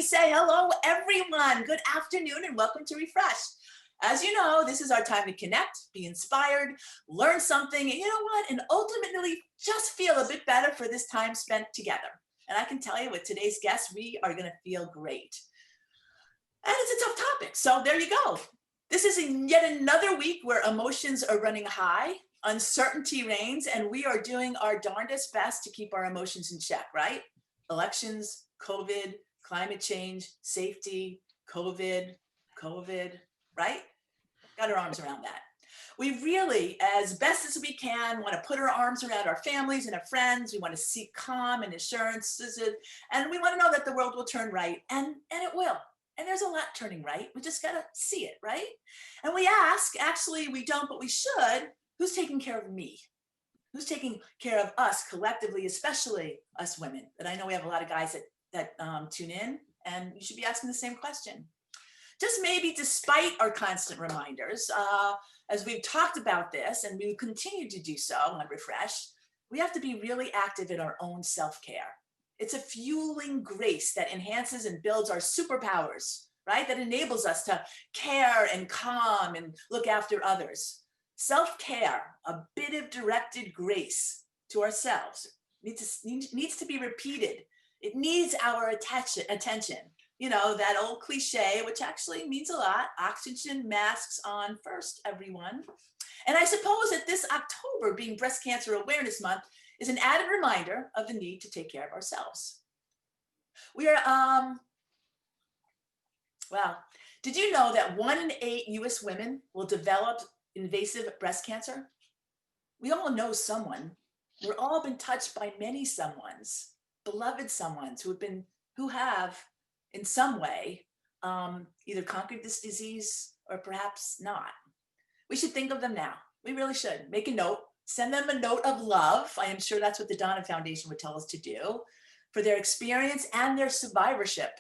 me say hello, everyone. Good afternoon and welcome to Refresh. As you know, this is our time to connect, be inspired, learn something, and you know what? And ultimately just feel a bit better for this time spent together. And I can tell you with today's guest, we are going to feel great. And it's a tough topic, so there you go. This is yet another week where emotions are running high, uncertainty reigns, and we are doing our darndest best to keep our emotions in check, right? Elections, COVID, climate change, safety, COVID, right? Got our arms around that. We really, as best as we can, want to put our arms around our families and our friends. We want to seek calm and assurances, and we want to know that the world will turn right, and it will. And there's a lot turning right. We just got to see it, right? And we ask, actually, we don't, but we should, who's taking care of me? Who's taking care of us collectively, especially us women? But I know we have a lot of guys that tune in, and you should be asking the same question. Just maybe despite our constant reminders, as we've talked about this, and we continue to do so on Refresh, we have to be really active in our own self-care. It's a fueling grace that enhances and builds our superpowers, right? That enables us to care and calm and look after others. Self-care, a bit of directed grace to ourselves, needs to be repeated. It needs our attention. You know, that old cliche, which actually means a lot, oxygen masks on first, everyone. And I suppose that this October, being Breast Cancer Awareness Month, is an added reminder of the need to take care of ourselves. We are, well, did you know that 1 in 8 US women will develop invasive breast cancer? We all know someone. We've all been touched by many someones, beloved someones who have in some way either conquered this disease or perhaps not. We should think of them now. We really should. Make a note. Send them a note of love. I am sure that's what the Donna Foundation would tell us to do, for their experience and their survivorship,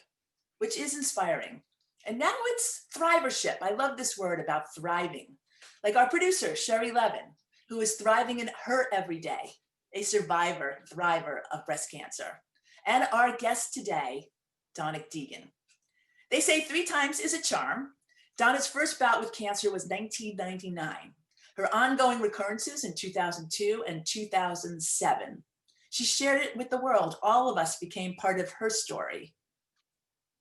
which is inspiring. And now it's thrivership. I love this word about thriving. Like our producer, Sherry Levin, who is thriving in her everyday, a thriver of breast cancer. And our guest today, Donna Deegan. They say 3 times is a charm. Donna's first bout with cancer was 1999. Her ongoing recurrences in 2002 and 2007. She shared it with the world. All of us became part of her story.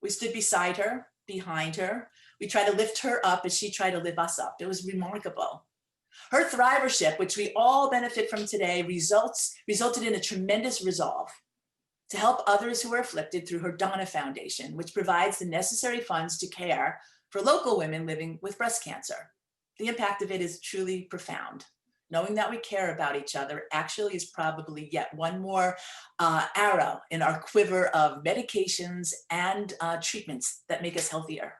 We stood beside her, behind her. We tried to lift her up as she tried to lift us up. It was remarkable. Her thrivership, which we all benefit from today, resulted in a tremendous resolve to help others who are afflicted through her Donna Foundation, which provides the necessary funds to care for local women living with breast cancer. The impact of it is truly profound. Knowing that we care about each other actually is probably yet one more arrow in our quiver of medications and treatments that make us healthier.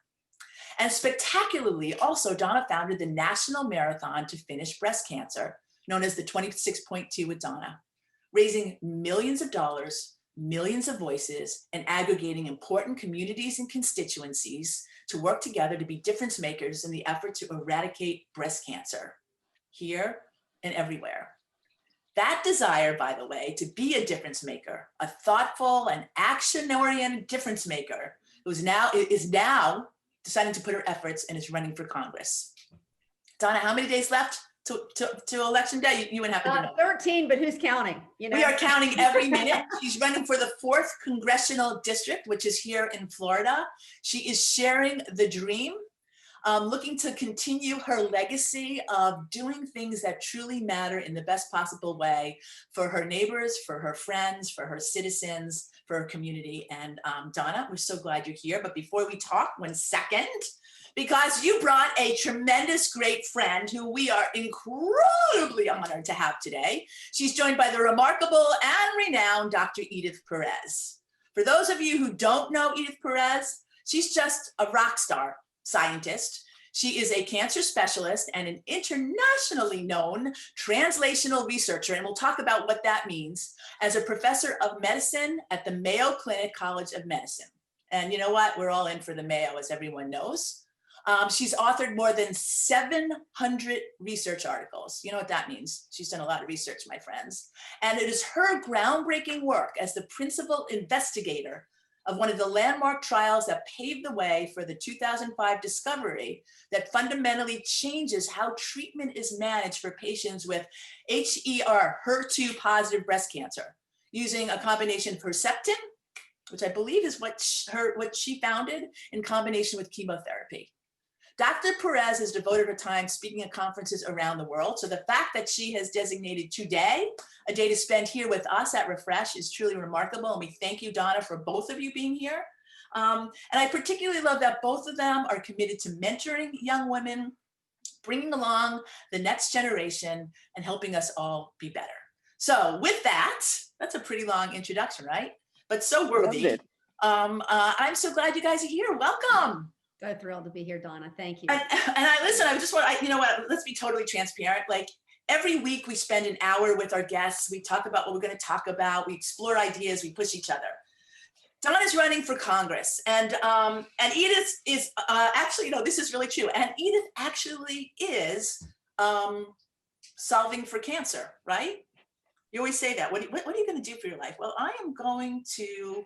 And spectacularly, also, Donna founded the National Marathon to Finish Breast Cancer, known as the 26.2 with Donna, raising millions of dollars, millions of voices, and aggregating important communities and constituencies to work together to be difference makers in the effort to eradicate breast cancer, here and everywhere. That desire, by the way, to be a difference maker, a thoughtful and action-oriented difference maker, is now deciding to put her efforts and is running for Congress. Donna, how many days left to election day? You wouldn't happen to know. 13, but who's counting? You know? We are counting every minute. She's running for the 4th congressional district, which is here in Florida. She is sharing the dream, looking to continue her legacy of doing things that truly matter in the best possible way for her neighbors, for her friends, for her citizens, for her community. And Donna, we're so glad you're here. But before we talk, 1 second, because you brought a tremendous great friend who we are incredibly honored to have today. She's joined by the remarkable and renowned Dr. Edith Perez. For those of you who don't know Edith Perez, she's just a rock star scientist. She is a cancer specialist and an internationally known translational researcher, and we'll talk about what that means, as a professor of medicine at the Mayo Clinic College of Medicine. And you know what? We're all in for the Mayo, as everyone knows. She's authored more than 700 research articles. You know what that means? She's done a lot of research, my friends. And it is her groundbreaking work as the principal investigator of one of the landmark trials that paved the way for the 2005 discovery that fundamentally changes how treatment is managed for patients with HER2 positive breast cancer using a combination of Herceptin, which I believe is what she founded, in combination with chemotherapy. Dr. Perez has devoted her time speaking at conferences around the world. So the fact that she has designated today a day to spend here with us at Refresh is truly remarkable. And we thank you, Donna, for both of you being here. And I particularly love that both of them are committed to mentoring young women, bringing along the next generation, and helping us all be better. So with that, that's a pretty long introduction, right? But so worthy. I'm so glad you guys are here. Welcome. So thrilled to be here, Donna. Thank you. And I just want, you know what, let's be totally transparent. Like every week we spend an hour with our guests. We talk about what we're going to talk about. We explore ideas. We push each other. Donna's running for Congress, and Edith is actually, you know, this is really true. And Edith actually is solving for cancer, right? You always say that. What are you going to do for your life? Well, I am going to,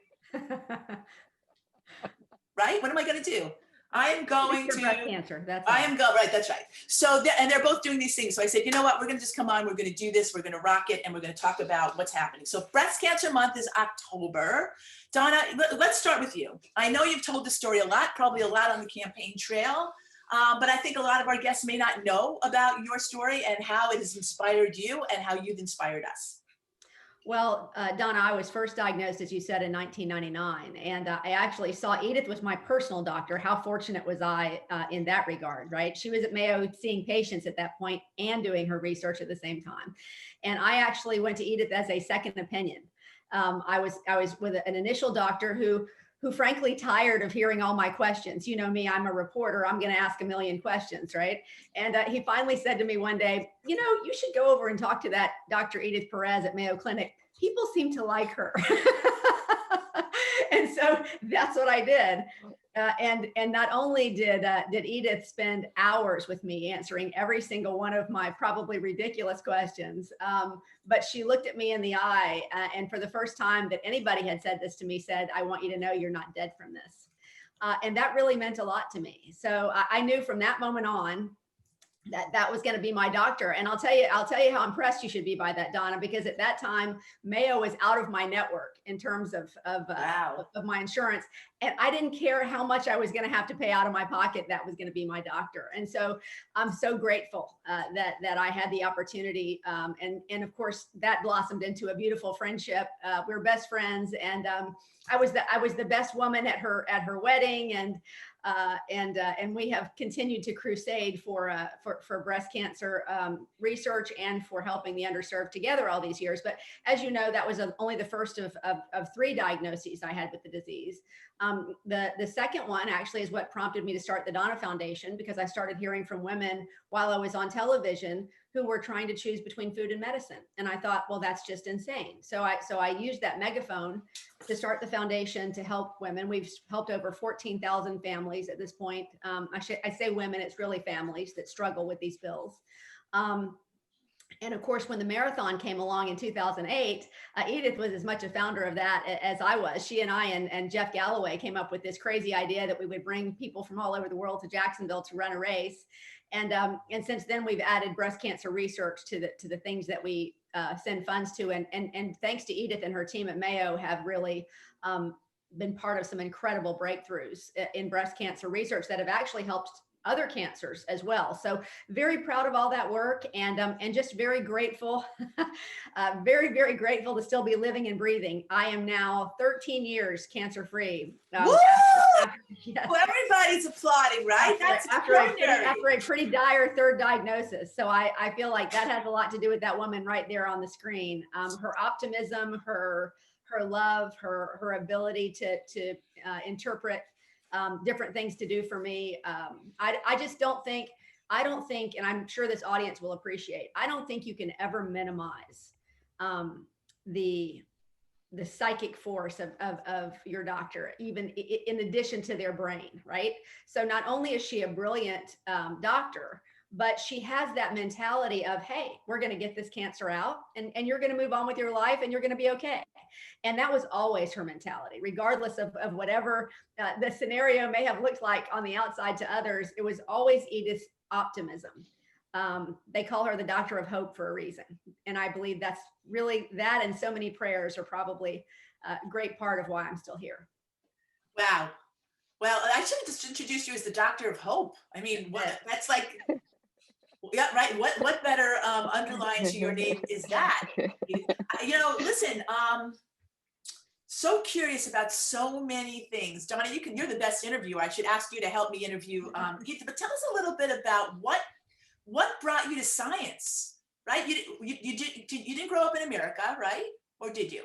right? What am I going to do? I am going to breast cancer. Right. That's right. So, and they're both doing these things. So I said, you know what? We're going to just come on. We're going to do this. We're going to rock it. And we're going to talk about what's happening. So Breast Cancer Month is October. Donna, let's start with you. I know you've told the story a lot, probably a lot on the campaign trail. But I think a lot of our guests may not know about your story and how it has inspired you and how you've inspired us. Well, Donna, I was first diagnosed, as you said, in 1999. And I actually saw Edith was my personal doctor. How fortunate was I in that regard, right? She was at Mayo seeing patients at that point and doing her research at the same time. And I actually went to Edith as a second opinion. I was with an initial doctor who frankly tired of hearing all my questions. You know me, I'm a reporter. I'm going to ask a million questions, right? And he finally said to me one day, you know, you should go over and talk to that Dr. Edith Perez at Mayo Clinic. People seem to like her. And so that's what I did. And not only did Edith spend hours with me answering every single one of my probably ridiculous questions, but she looked at me in the eye, and for the first time that anybody had said this to me, said, "I want you to know you're not dead from this." And that really meant a lot to me. So I knew from that moment on that was going to be my doctor. And I'll tell you how impressed you should be by that, Donna, because at that time, Mayo was out of my network in terms of my insurance. And I didn't care how much I was going to have to pay out of my pocket. That was going to be my doctor. And so I'm so grateful that I had the opportunity. And of course, that blossomed into a beautiful friendship. We're best friends. And I was the best woman at her wedding. And we have continued to crusade for breast cancer research and for helping the underserved together all these years. But as you know, that was only the first of 3 diagnoses I had with the disease. The second one actually is what prompted me to start the Donna Foundation, because I started hearing from women while I was on television who were trying to choose between food and medicine. And I thought, well, that's just insane. So I used that megaphone to start the foundation to help women. We've helped over 14,000 families at this point. I say women, it's really families that struggle with these bills. And of course, when the marathon came along in 2008, Edith was as much a founder of that as I was. She and I and Jeff Galloway came up with this crazy idea that we would bring people from all over the world to Jacksonville to run a race. And since then, we've added breast cancer research to the things that we send funds to. And thanks to Edith and her team at Mayo, have really been part of some incredible breakthroughs in breast cancer research that have actually helped other cancers as well. So very proud of all that work, and just very grateful, very, very grateful to still be living and breathing. I am now 13 years cancer-free. Woo! Yes. Well, everybody's applauding, right? That's extraordinary. After a pretty dire 3rd diagnosis. So I feel like that has a lot to do with that woman right there on the screen. Her optimism, her love, her ability to interpret different things to do for me. I just don't think, and I'm sure this audience will appreciate, I don't think you can ever minimize the psychic force of your doctor, even in addition to their brain, right? So not only is she a brilliant doctor, but she has that mentality of, hey, we're going to get this cancer out, and you're going to move on with your life, and you're going to be okay. And that was always her mentality, regardless of whatever the scenario may have looked like on the outside to others. It was always Edith's optimism. They call her the doctor of hope for a reason. And I believe that's really, that and so many prayers are probably a great part of why I'm still here. Wow. Well, I should have just introduced you as the doctor of hope. I mean, that's like, yeah, right. What better underline to your name is that? Listen, so curious about so many things. Donna, you're the best interviewer. I should ask you to help me interview Edith, but tell us a little bit about what brought you to science, right? You didn't grow up in America, right? Or did you?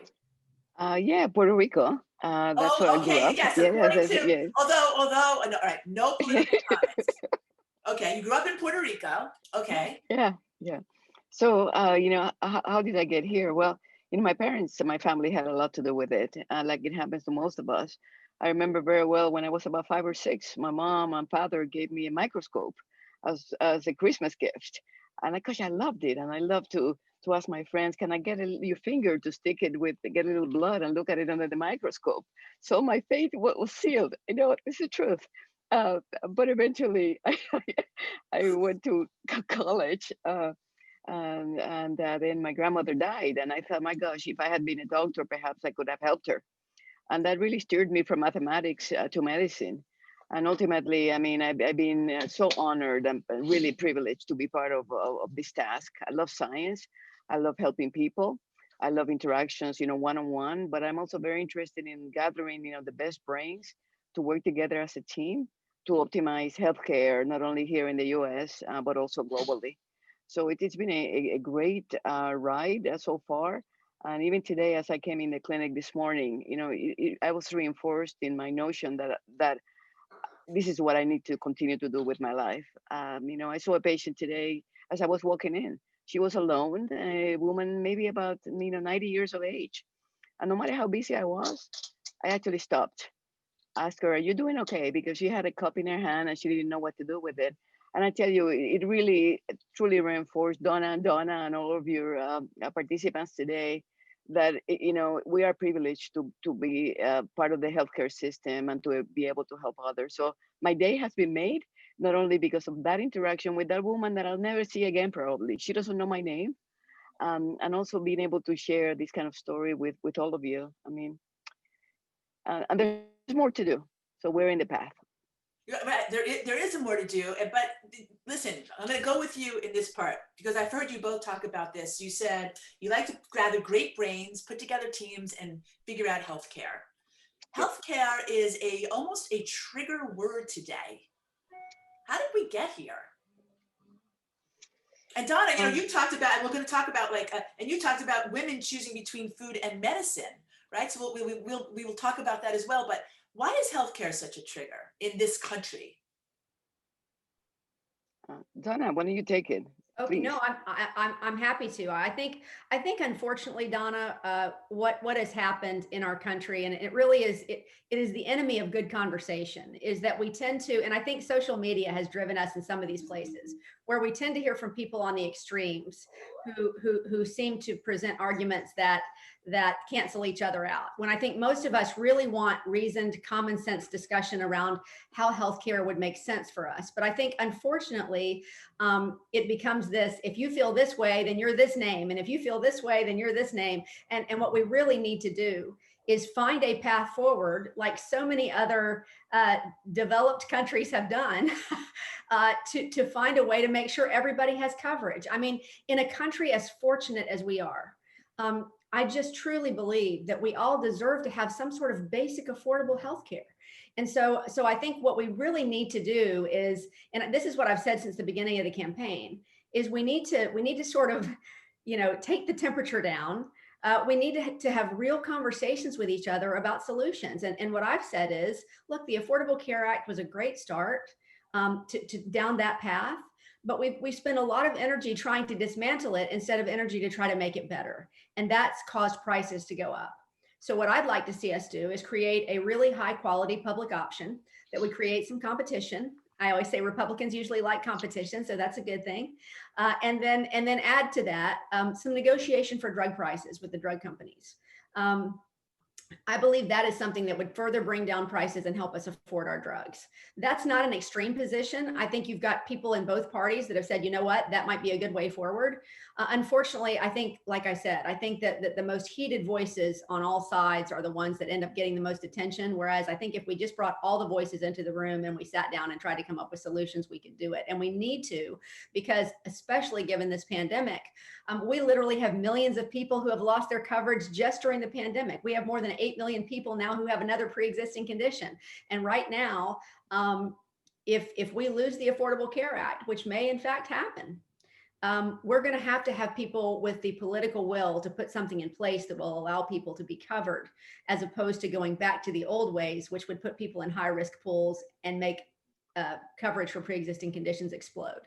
Yeah, Puerto Rico. That's where I grew up. Yes, Yes, according yes, to, yes. although, no, all right, no political comments. Okay, you grew up in Puerto Rico. Okay. Yeah, yeah. So, how did I get here? Well, my parents and my family had a lot to do with it, like it happens to most of us. I remember very well when I was about 5 or 6, my mom and father gave me a microscope as a Christmas gift, and gosh, I loved it, and I loved to ask my friends, can I get your finger to stick it with, get a little blood and look at it under the microscope? So my faith was sealed. It's the truth. But eventually, I went to college, and then my grandmother died, and I thought, my gosh, if I had been a doctor, perhaps I could have helped her. And that really steered me from mathematics to medicine. And ultimately, I mean, I've been so honored and really privileged to be part of this task. I love science. I love helping people. I love interactions, one-on-one, but I'm also very interested in gathering, the best brains to work together as a team to optimize healthcare, not only here in the US, but also globally. So it's been a great ride so far. And even today, as I came in the clinic this morning, I was reinforced in my notion that this is what I need to continue to do with my life. I saw a patient today as I was walking in. She was alone, a woman maybe about 90 years of age. And no matter how busy I was, I actually stopped, asked her, "Are you doing okay?" Because she had a cup in her hand and she didn't know what to do with it. And I tell you, it really truly reinforced Donna and all of your participants today that we are privileged to be part of the healthcare system and to be able to help others. So my day has been made not only because of that interaction with that woman that I'll never see again. Probably she doesn't know my name, and also being able to share this kind of story with all of you. I mean, and there's more to do. So we're in the path. Right, there is more to do, but listen, I'm going to go with you in this part because I've heard you both talk about this. You said you like to gather great brains, put together teams, and figure out healthcare. Healthcare is almost a trigger word today. How did we get here? And Donna, you talked about, and we're going to talk about and you talked about women choosing between food and medicine, right? So we will talk about that as well. But why is healthcare such a trigger in this country? Donna, why don't you take it? Okay, Please. no, I'm happy to. I think unfortunately, Donna, what has happened in our country, and it really is it is the enemy of good conversation, is that we tend to, and I think social media has driven us in some of these places where we tend to hear from people on the extremes who seem to present arguments that cancel each other out. When I think most of us really want reasoned, common sense discussion around how healthcare would make sense for us. But I think unfortunately, it becomes this: if you feel this way, then you're this name, and if you feel this way, then you're this name. And what we really need to do is find a path forward, like so many other developed countries have done, to find a way to make sure everybody has coverage. I mean, in a country as fortunate as we are, I just truly believe that we all deserve to have some sort of basic affordable health care. And so I think what we really need to do is, and this is what I've said since the beginning of the campaign, is we need to sort of, take the temperature down. We need to have real conversations with each other about solutions. And what I've said is, look, the Affordable Care Act was a great start to down that path. But we spend a lot of energy trying to dismantle it instead of energy to try to make it better. And that's caused prices to go up. So what I'd like to see us do is create a really high quality public option, that we create some competition. I always say Republicans usually like competition, so that's a good thing. And then add to that some negotiation for drug prices with the drug companies. I believe that is something that would further bring down prices and help us afford our drugs. That's not an extreme position. I think you've got people in both parties that have said, you know what, that might be a good way forward. Unfortunately, I think, like I said, I think that the most heated voices on all sides are the ones that end up getting the most attention. Whereas I think if we just brought all the voices into the room and we sat down and tried to come up with solutions, we could do it. And we need to, because especially given this pandemic, we literally have millions of people who have lost their coverage just during the pandemic. We have more than 8 million people now who have another pre-existing condition. And right now, if we lose the Affordable Care Act, which may in fact happen, we're going to have people with the political will to put something in place that will allow people to be covered, as opposed to going back to the old ways, which would put people in high risk pools and make coverage for pre-existing conditions explode.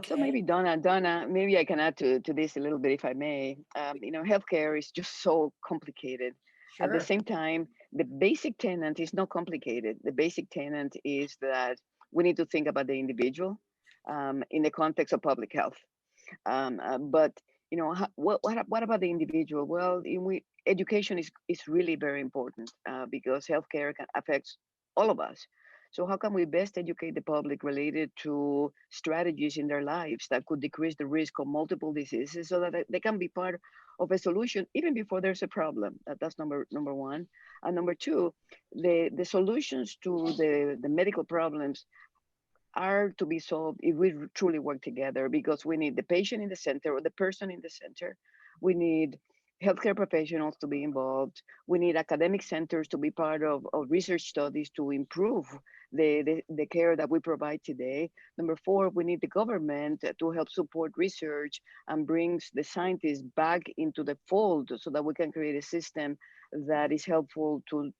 So maybe Donna, maybe I can add to this a little bit, if I may. Healthcare is just so complicated. Sure. At the same time, the basic tenet is not complicated. The basic tenet is that we need to think about the individual in the context of public health. But what about the individual? Well, education is really very important because healthcare affects all of us. So how can we best educate the public related to strategies in their lives that could decrease the risk of multiple diseases so that they can be part of a solution even before there's a problem? That's number one. And number two, the solutions to the medical problems are to be solved if we truly work together, because we need the patient in the center, or the person in the center. We need healthcare professionals to be involved. We need academic centers to be part of research studies to improve the care that we provide today. Number four, we need the government to help support research and brings the scientists back into the fold so that we can create a system that is helpful to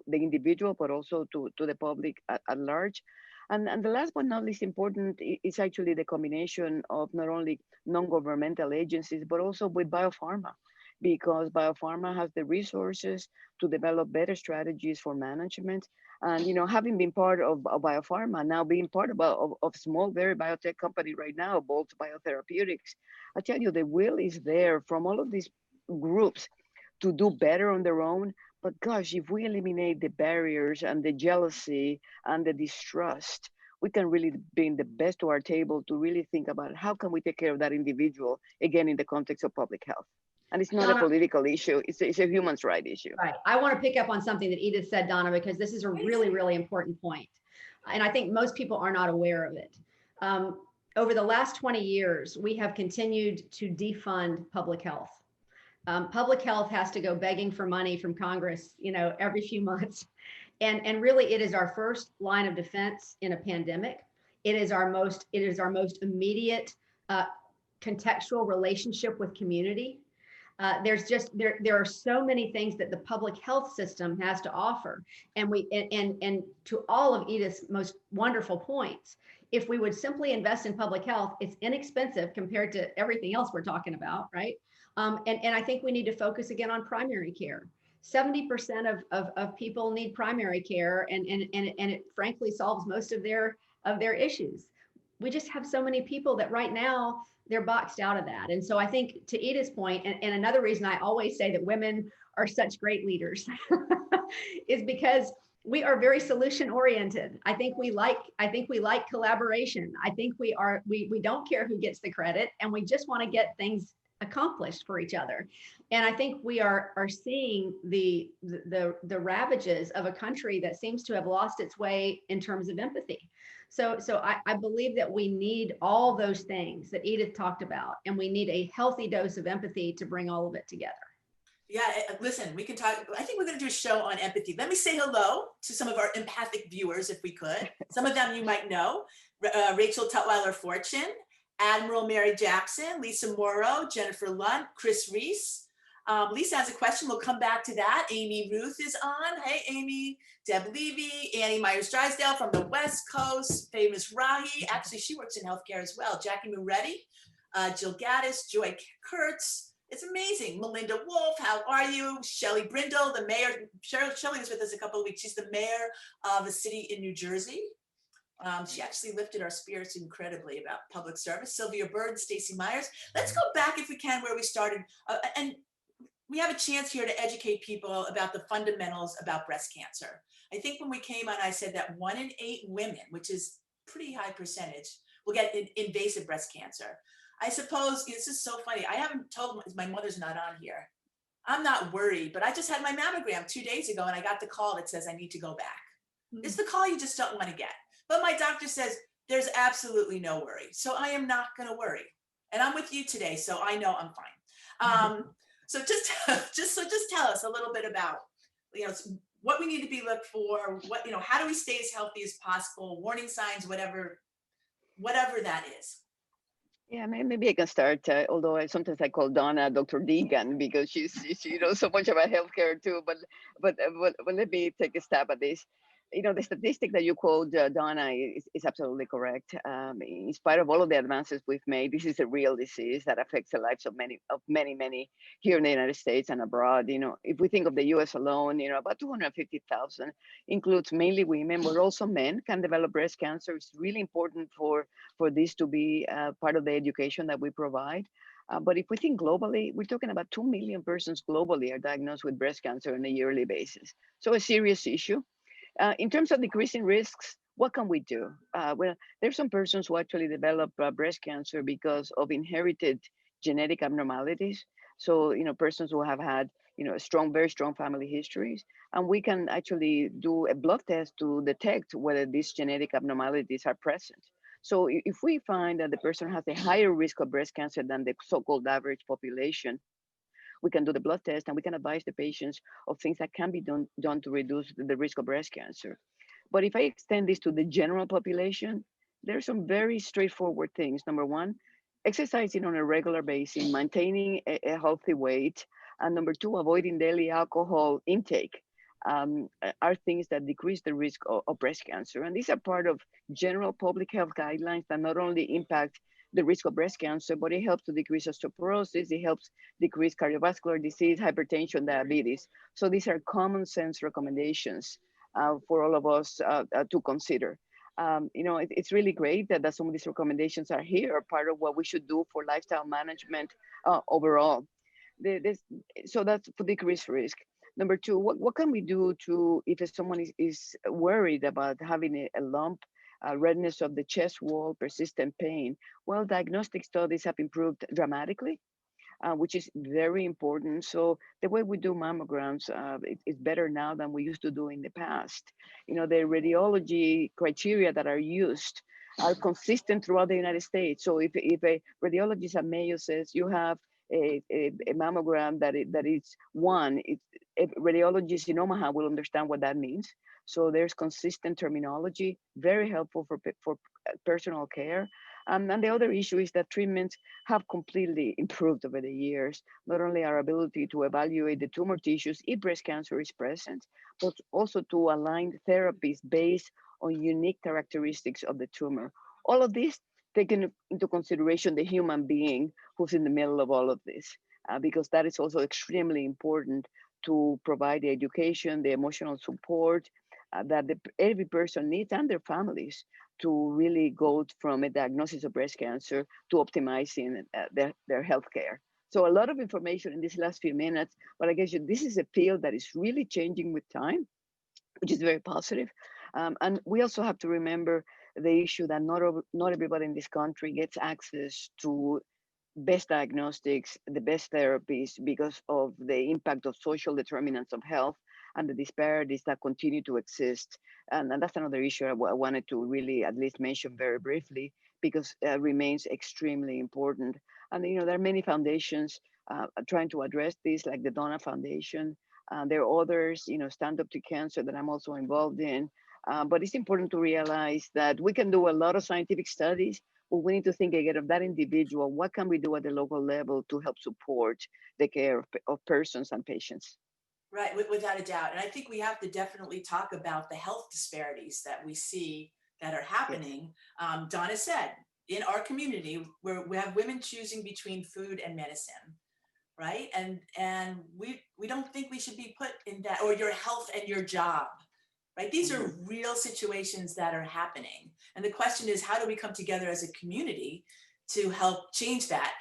the individual, but also to the public at large. And the last but not least important is actually the combination of not only non-governmental agencies, but also with biopharma, because biopharma has the resources to develop better strategies for management. And having been part of biopharma, now being part of small, very biotech company right now, Bolt Biotherapeutics, I tell you, the will is there from all of these groups to do better on their own. But gosh, if we eliminate the barriers and the jealousy and the distrust, we can really bring the best to our table to really think about how can we take care of that individual, again, in the context of public health. And it's not Donna, a political issue, it's a human rights issue. Right. I want to pick up on something that Edith said, Donna, because this is a really, really important point. And I think most people are not aware of it. Over the last 20 years, we have continued to defund public health. Public health has to go begging for money from Congress, every few months. And really, it is our first line of defense in a pandemic. It is our most immediate contextual relationship with community. There are so many things that the public health system has to offer. And to all of Edith's most wonderful points, if we would simply invest in public health, it's inexpensive compared to everything else we're talking about, right? And I think we need to focus again on primary care. 70% of people need primary care, and it frankly solves most of their issues. We just have so many people that right now they're boxed out of that. And so I think, to Edith's point, and another reason I always say that women are such great leaders is because we are very solution oriented. I think we like collaboration. I think we don't care who gets the credit, and we just want to get things accomplished for each other. And I think we are seeing the ravages of a country that seems to have lost its way in terms of empathy. So I believe that we need all those things that Edith talked about, and we need a healthy dose of empathy to bring all of it together. Yeah, listen, we can talk. I think we're going to do a show on empathy. Let me say hello to some of our empathic viewers, if we could. Some of them you might know: Rachel Tutwiler Fortune, Admiral Mary Jackson, Lisa Morrow, Jennifer Lunt, Chris Reese. Lisa has a question. We'll come back to that. Amy Ruth is on. Hey, Amy. Deb Levy, Annie Myers-Drysdale from the West Coast, famous Rahi. Actually, she works in healthcare as well. Jackie Moretti, Jill Gaddis, Joy Kurtz. It's amazing. Melinda Wolf, how are you? Shelley Brindle, the mayor. Shelley was with us a couple of weeks. She's the mayor of a city in New Jersey. She actually lifted our spirits incredibly about public service. Sylvia Bird, Stacey Myers. Let's go back if we can where we started. And we have a chance here to educate people about the fundamentals about breast cancer. I think when we came on, I said that 1 in 8 women, which is pretty high percentage, will get invasive breast cancer. I suppose this is so funny. I haven't told my mother's not on here. I'm not worried, but I just had my mammogram 2 days ago and I got the call that says I need to go back. It's the call you just don't want to get. But my doctor says there's absolutely no worry. So I am not going to worry. And I'm with you today, so I know I'm fine. So just tell us a little bit about, what we need to be looked for, how do we stay as healthy as possible, warning signs, whatever that is. Yeah, maybe I can start. Although sometimes I call Donna Dr. Deegan because she knows so much about healthcare too. But let me take a stab at this. The statistic that you quote, Donna, is absolutely correct. In spite of all of the advances we've made, this is a real disease that affects the lives of many here in the United States and abroad. If we think of the U.S. alone, about 250,000 includes mainly women, but also men can develop breast cancer. It's really important for this to be part of the education that we provide. But if we think globally, we're talking about 2 million persons globally are diagnosed with breast cancer on a yearly basis. So a serious issue. In terms of decreasing risks, what can we do? Well, there's some persons who actually develop breast cancer because of inherited genetic abnormalities. So, persons who have had, very strong family histories. And we can actually do a blood test to detect whether these genetic abnormalities are present. So if we find that the person has a higher risk of breast cancer than the so-called average population, we can do the blood test and we can advise the patients of things that can be done to reduce the risk of breast cancer. But if I extend this to the general population, there are some very straightforward things. Number one, exercising on a regular basis, maintaining a healthy weight. And number two, avoiding daily alcohol intake are things that decrease the risk of breast cancer. And these are part of general public health guidelines that not only impact the risk of breast cancer, but it helps to decrease osteoporosis, it helps decrease cardiovascular disease, hypertension, diabetes. So these are common sense recommendations for all of us to consider. It's really great that some of these recommendations are here, are part of what we should do for lifestyle management overall. So that's for decreased risk. Number two, what can we do if someone is worried about having a lump, redness of the chest wall, persistent pain? Well, diagnostic studies have improved dramatically, which is very important. So the way we do mammograms is better now than we used to do in the past. The radiology criteria that are used are consistent throughout the United States. So if a radiologist at Mayo says you have a mammogram that is one, a radiologist in Omaha will understand what that means. So there's consistent terminology, very helpful for personal care. And the other issue is that treatments have completely improved over the years. Not only our ability to evaluate the tumor tissues if breast cancer is present, but also to align therapies based on unique characteristics of the tumor. All of this taking into consideration the human being who's in the middle of all of this, because that is also extremely important to provide the education, the emotional support that every person needs and their families to really go from a diagnosis of breast cancer to optimizing their health care. So a lot of information in these last few minutes, but I guess this is a field that is really changing with time, which is very positive. And we also have to remember the issue that not everybody in this country gets access to best diagnostics, the best therapies because of the impact of social determinants of health and the disparities that continue to exist. And that's another issue I wanted to really at least mention very briefly because it remains extremely important. And there are many foundations trying to address this, like the Donna Foundation. There are others, Stand Up to Cancer that I'm also involved in. But it's important to realize that we can do a lot of scientific studies, but we need to think again of that individual. What can we do at the local level to help support the care of persons and patients? Right, without a doubt. And I think we have to definitely talk about the health disparities that we see that are happening. Yes. Donna said, in our community, where we have women choosing between food and medicine, right? And we don't think we should be put in that, or your health and your job, right? These are real situations that are happening. And the question is, how do we come together as a community to help change that?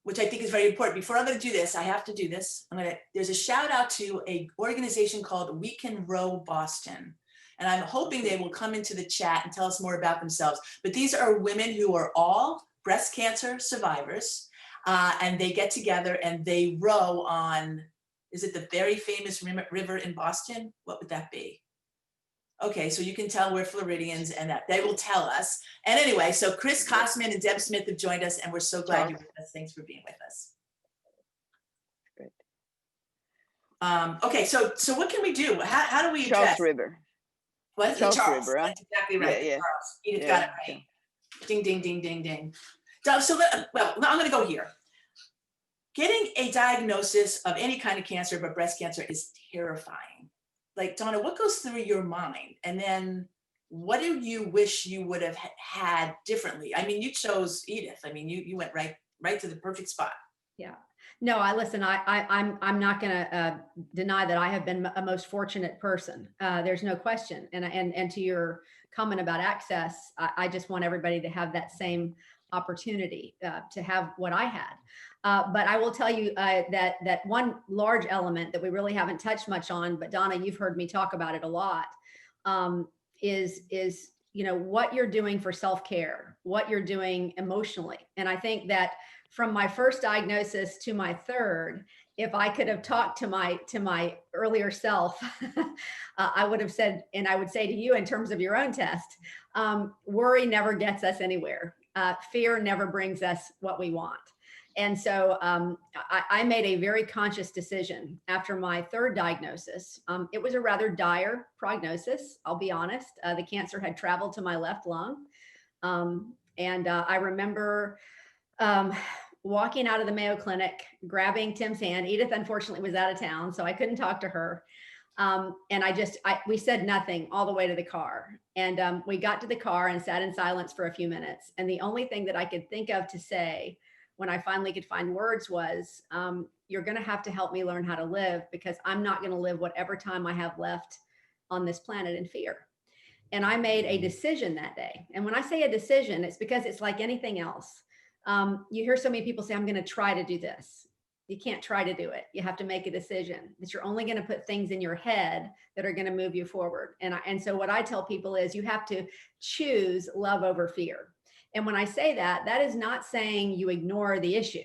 Which I think is very important. Before I'm going to do this, I have to do this. There's a shout out to an organization called We Can Row Boston. And I'm hoping they will come into the chat and tell us more about themselves. But these are women who are all breast cancer survivors. And they get together and they row on, is it the very famous river in Boston? What would that be? Okay, so you can tell we're Floridians and that they will tell us. And anyway, so Chris Kosman and Deb Smith have joined us and we're so glad you're with us. Thanks for being with us. Good. Okay, so what can we do? How do we address? Charles River. What is Charles Charles? River, huh? That's exactly right. Yeah, yeah. Charles. Edith Yeah, got it right. Ding, ding, ding, ding, ding. So, well, I'm going to go here. Getting a diagnosis of any kind of cancer, but breast cancer, is terrifying. Like, Donna, what goes through your mind? And then what do you wish you would have had differently? I mean, you chose Edith. I mean, you went right to the perfect spot. Yeah. No, listen, I'm not going to deny that I have been a most fortunate person. There's no question. And to your comment about access, I just want everybody to have that same opportunity to have what I had. But I will tell you that one large element that we really haven't touched much on, but Donna, you've heard me talk about it a lot, is what you're doing for self-care, what you're doing emotionally. And I think that from my first diagnosis to my third, if I could have talked to my earlier self, I would have said, and I would say to you in terms of your own test, worry never gets us anywhere. Fear never brings us what we want. And so I made a very conscious decision after my third diagnosis. It was a rather dire prognosis, I'll be honest. The cancer had traveled to my left lung. And I remember walking out of the Mayo Clinic, grabbing Tim's hand. Edith, unfortunately, was out of town, so I couldn't talk to her. And we said nothing all the way to the car. And we got to the car and sat in silence for a few minutes. And the only thing that I could think of to say when I finally could find words was, you're going to have to help me learn how to live, because I'm not going to live whatever time I have left on this planet in fear. And I made a decision that day. And when I say a decision, it's because it's like anything else. You hear so many people say, I'm going to try to do this. You can't try to do it. You have to make a decision that you're only going to put things in your head that are going to move you forward. And so what I tell people is you have to choose love over fear. And when I say that, that is not saying you ignore the issue.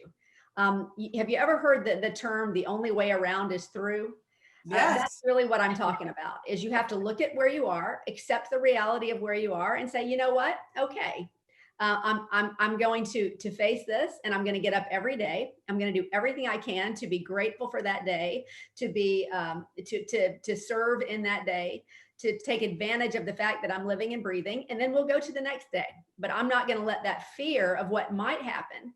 Have you ever heard the term, the only way around is through? Yes. That's really what I'm talking about, is you have to look at where you are, accept the reality of where you are, and say, you know what? Okay. I'm going to face this, and I'm going to get up every day. I'm going to do everything I can to be grateful for that day, to be to serve in that day, to take advantage of the fact that I'm living and breathing, and then we'll go to the next day. But I'm not going to let that fear of what might happen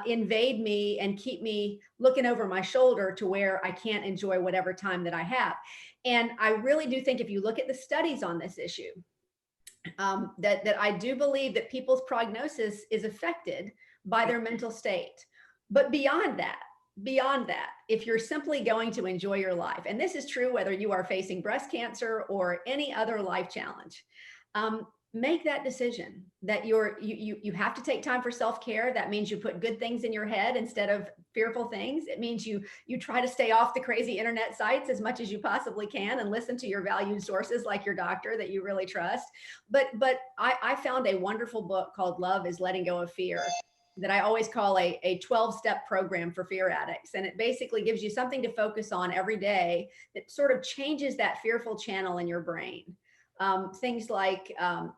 invade me and keep me looking over my shoulder to where I can't enjoy whatever time that I have. And I really do think if you look at the studies on this issue, that I do believe that people's prognosis is affected by their mental state. But beyond that, if you're simply going to enjoy your life, and this is true whether you are facing breast cancer or any other life challenge, make that decision that you have to take time for self-care. That means you put good things in your head instead of fearful things. It means you try to stay off the crazy internet sites as much as you possibly can and listen to your valued sources like your doctor that you really trust. But I found a wonderful book called Love is Letting Go of Fear that I always call a 12-step program for fear addicts. And it basically gives you something to focus on every day that sort of changes that fearful channel in your brain. Things like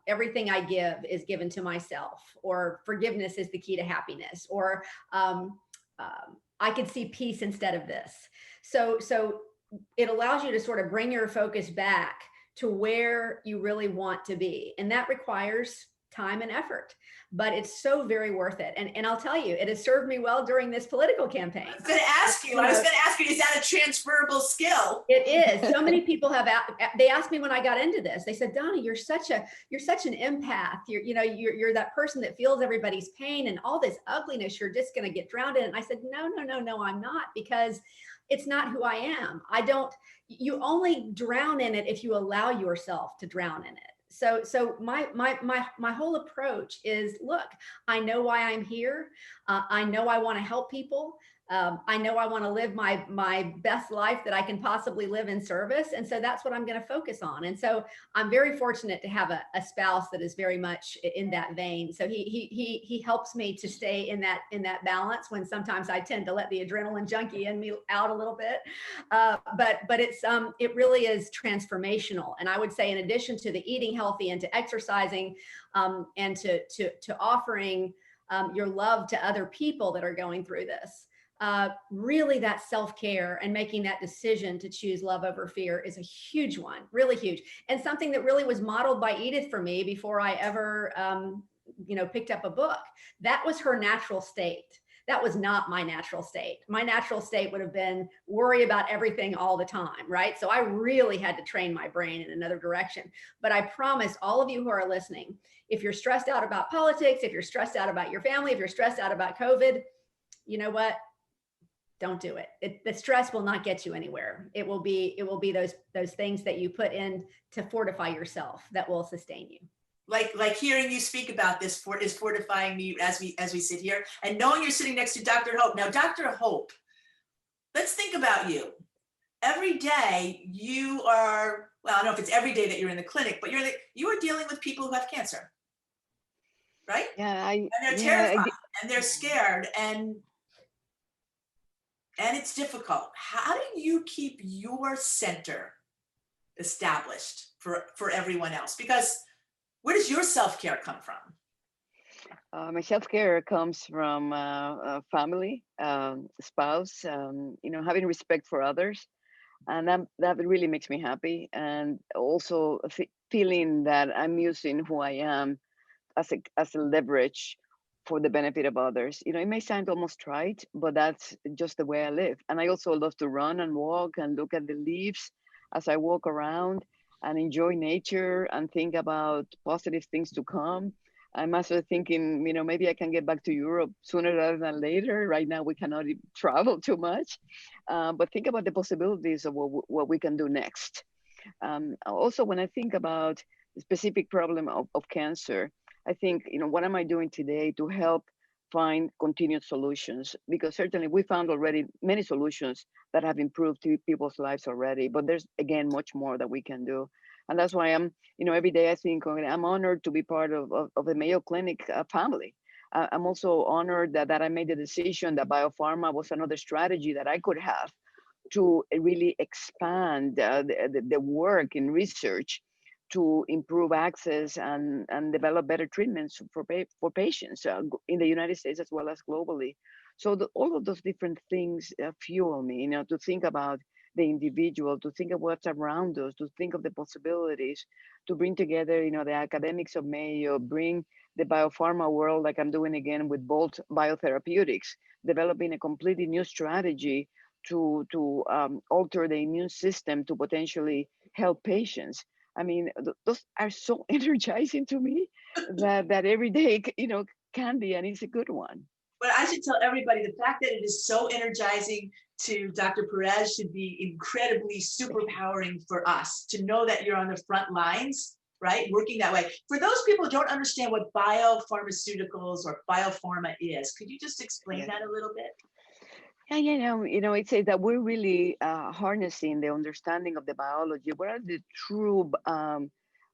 everything I give is given to myself, or forgiveness is the key to happiness, or I could see peace instead of this. So it allows you to sort of bring your focus back to where you really want to be. And that requires time and effort, but it's so very worth it. And I'll tell you, it has served me well during this political campaign. I was going to ask you, is that a transferable skill? It is. So many people they asked me when I got into this, they said, Donna, you're such an empath. You're that person that feels everybody's pain and all this ugliness, you're just going to get drowned in it. And I said, no, I'm not, because it's not who I am. You only drown in it if you allow yourself to drown in it. So my whole approach is, look, I know why I'm here. I know I want to help people. I know I want to live my best life that I can possibly live in service. And so that's what I'm going to focus on. And so I'm very fortunate to have a spouse that is very much in that vein. So he helps me to stay in that balance when sometimes I tend to let the adrenaline junkie in me out a little bit. But it really is transformational. And I would say, in addition to the eating healthy and to exercising, and to offering your love to other people that are going through this, really that self-care and making that decision to choose love over fear is a huge one, really huge. And something that really was modeled by Edith for me before I ever, picked up a book. That was her natural state. That was not my natural state. My natural state would have been worry about everything all the time, right? So I really had to train my brain in another direction. But I promise all of you who are listening, if you're stressed out about politics, if you're stressed out about your family, if you're stressed out about COVID, you know what? Don't do it. The stress will not get you anywhere. It will be those things that you put in to fortify yourself that will sustain you. Like hearing you speak about this is fortifying me as we sit here, and knowing you're sitting next to Dr. Hope. Now, Dr. Hope, let's think about you. Every day you are, well, I don't know if it's every day that you're in the clinic, but you are dealing with people who have cancer, right? Yeah, And they're terrified and they're scared, and it's difficult. How do you keep your center established for everyone else? Because where does your self-care come from? my self-care comes from family, spouse, having respect for others. And that really makes me happy. And also feeling that I'm using who I am as a leverage for the benefit of others. It may sound almost trite, but that's just the way I live. And I also love to run and walk and look at the leaves as I walk around and enjoy nature and think about positive things to come. I'm also thinking, maybe I can get back to Europe sooner rather than later. Right now, we cannot travel too much, but think about the possibilities of what we can do next. Also, when I think about the specific problem of cancer, I think, what am I doing today to help find continued solutions? Because certainly we found already many solutions that have improved people's lives already, but there's, again, much more that we can do. And that's why I'm, every day I think, okay, I'm honored to be part of the Mayo Clinic family. I'm also honored that I made the decision that biopharma was another strategy that I could have to really expand the work in research to improve access and develop better treatments for patients in the United States as well as globally. So all of those different things fuel me, to think about the individual, to think of what's around us, to think of the possibilities, to bring together, the academics of Mayo, bring the biopharma world, like I'm doing again with Bolt Biotherapeutics, developing a completely new strategy to alter the immune system to potentially help patients. I mean, those are so energizing to me that every day, can be, and it's a good one. But I should tell everybody the fact that it is so energizing to Dr. Perez should be incredibly superpowering for us to know that you're on the front lines, right? Working that way. For those people who don't understand what biopharmaceuticals or biopharma is, could you just explain that a little bit? Yeah, it says that we're really harnessing the understanding of the biology. What are the true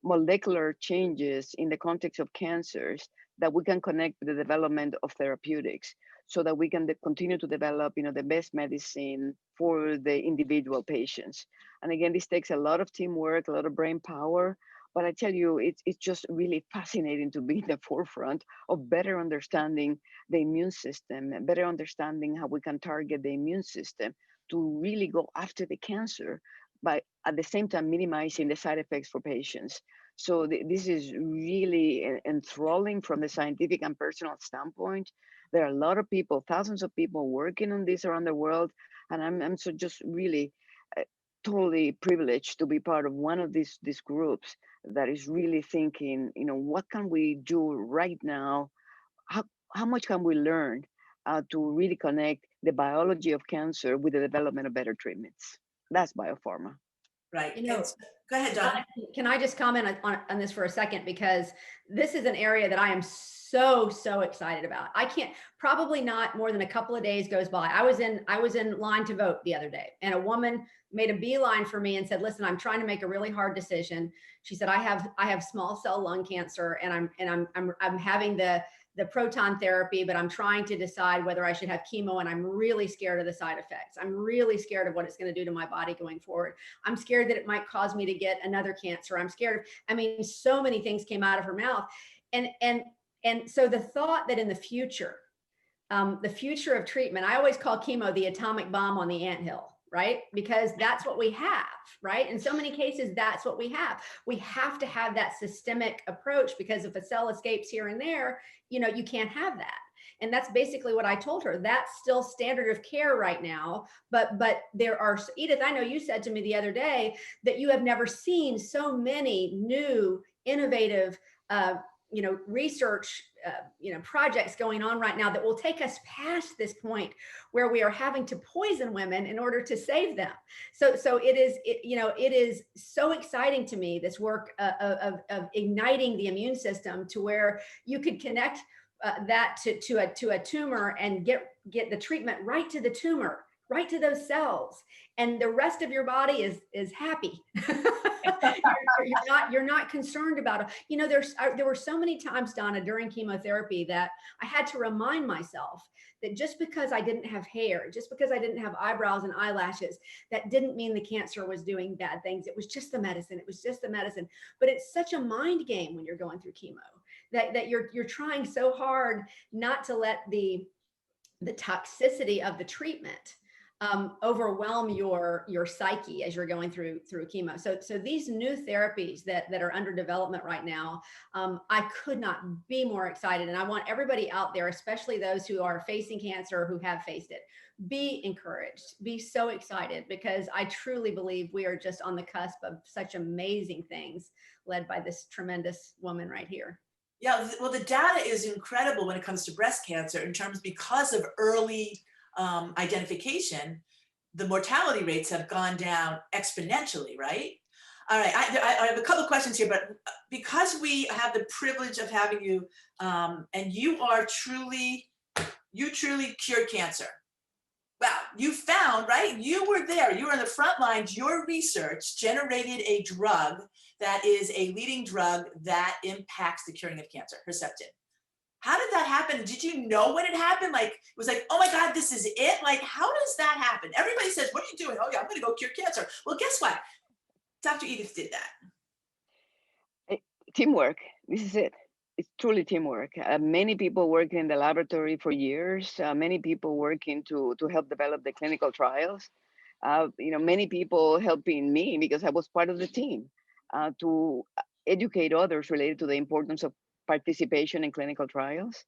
molecular changes in the context of cancers that we can connect with the development of therapeutics, so that we can continue to develop, the best medicine for the individual patients. And again, this takes a lot of teamwork, a lot of brain power. But I tell you, it's just really fascinating to be in the forefront of better understanding the immune system, and better understanding how we can target the immune system to really go after the cancer, by at the same time minimizing the side effects for patients. So this is really enthralling from the scientific and personal standpoint. There are a lot of people, thousands of people working on this around the world, and I'm so just really totally privileged to be part of one of these groups that is really thinking, what can we do right now? How much can we learn to really connect the biology of cancer with the development of better treatments. That's biopharma. Right. You know, Go ahead, Donna. Can I just comment on this for a second? Because this is an area that I am so excited about. I can't, probably not more than a couple of days goes by. I was in line to vote the other day, and a woman made a beeline for me and said, listen, I'm trying to make a really hard decision. She said, I have small cell lung cancer, and I'm having the proton therapy, but I'm trying to decide whether I should have chemo, and I'm really scared of the side effects. I'm really scared of what it's going to do to my body going forward. I'm scared that it might cause me to get another cancer. I'm scared of, I mean, so many things came out of her mouth. And so the thought that in the future of treatment, I always call chemo the atomic bomb on the anthill, right? Because that's what we have, right? In so many cases, that's what we have. We have to have that systemic approach, because if a cell escapes here and there, you can't have that. And that's basically what I told her. That's still standard of care right now. But there are, Edith, I know you said to me the other day that you have never seen so many new, innovative, research, projects going on right now that will take us past this point where we are having to poison women in order to save them. So it is so exciting to me, this work of igniting the immune system to where you could connect that to a tumor and get the treatment right to the tumor, right to those cells, and the rest of your body is happy. you're not concerned about it. There were so many times, Donna, during chemotherapy that I had to remind myself that just because I didn't have hair, just because I didn't have eyebrows and eyelashes, that didn't mean the cancer was doing bad things. It was just the medicine. It was just the medicine. But it's such a mind game when you're going through chemo that you're trying so hard not to let the toxicity of the treatment overwhelm your psyche as you're going through chemo. So these new therapies that are under development right now, I could not be more excited. And I want everybody out there, especially those who are facing cancer, who have faced it, be encouraged, be so excited, because I truly believe we are just on the cusp of such amazing things led by this tremendous woman right here. Yeah, well, the data is incredible when it comes to breast cancer because of early identification, the mortality rates have gone down exponentially, right? All right, I have a couple of questions here, but because we have the privilege of having you, and you truly cured cancer. Well, you found, right? You were there, you were in the front lines, your research generated a drug that is a leading drug that impacts the curing of cancer, Herceptin. How did that happen? Did you know when it happened? Like, it was like, oh my God, this is it? Like, how does that happen? Everybody says, what are you doing? Oh yeah, I'm gonna go cure cancer. Well, guess what? Dr. Edith did that. Teamwork, this is it. It's truly teamwork. Many people work in the laboratory for years. Many people working to help develop the clinical trials. Many people helping me because I was part of the team to educate others related to the importance of participation in clinical trials.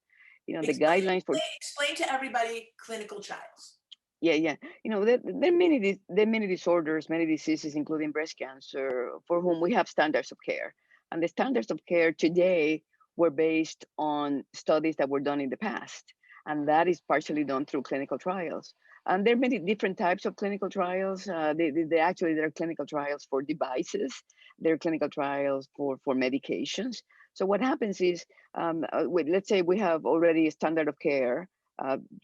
The guidelines for explain to everybody clinical trials. Yeah. There are many disorders, many diseases, including breast cancer, for whom we have standards of care. And the standards of care today were based on studies that were done in the past. And that is partially done through clinical trials. And there are many different types of clinical trials. There are clinical trials for devices. There are clinical trials for medications. So what happens is, let's say we have already a standard of care